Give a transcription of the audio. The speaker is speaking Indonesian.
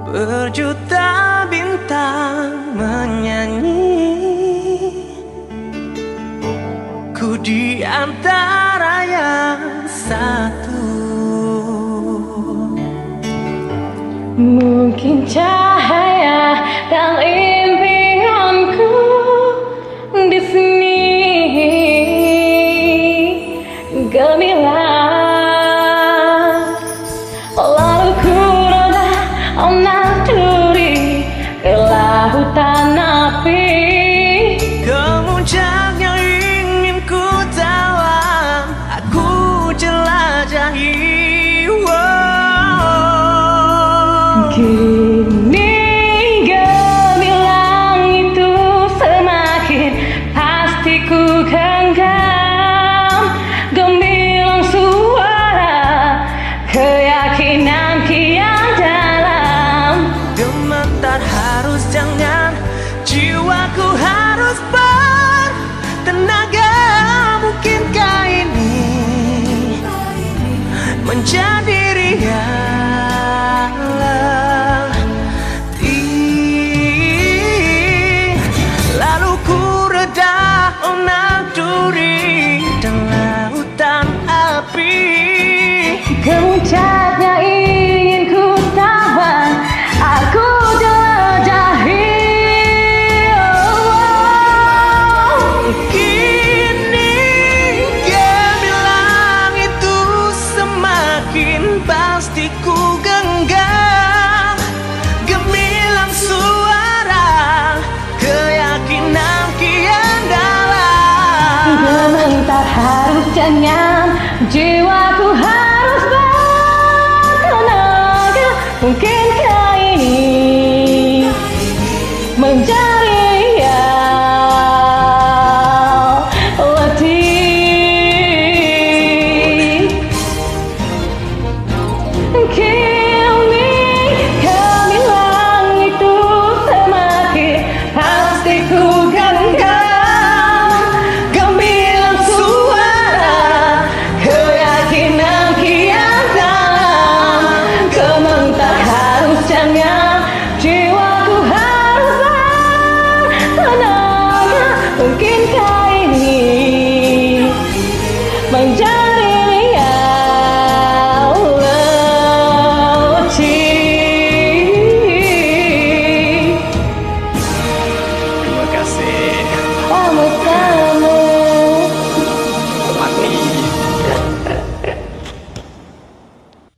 Berjuta bintang menyanyi, ku di antara yang satu. Mungkin cahaya dan impianku di sini gemilang, lalu ku roda onak duri ke lautan api. Kemuncaknya ingin ku tawan, aku jelajahi. Kini gemilang itu semakin pasti ku genggam, gemilang suara keyakinan kian dalam. Gemetar harus jangan, jiwaku harus bertenaga. Mungkinkah ini menjadi realiti? Lalu ku reda onak duri dan lautan api. Kemuncaknya ingin ku tawan, aku jelajahi. Kini gemilang itu semakin pasti ku genggam, gemilang suara keyakinan kian dalam. Gementar harus jangan, jiwaku harus bertenaga. Mungkinkah ini menjadi realiti? Kini gemilang itu semakin pasti ku genggam, gemilang suara keyakinan kian dalam. Gementar harus jangan,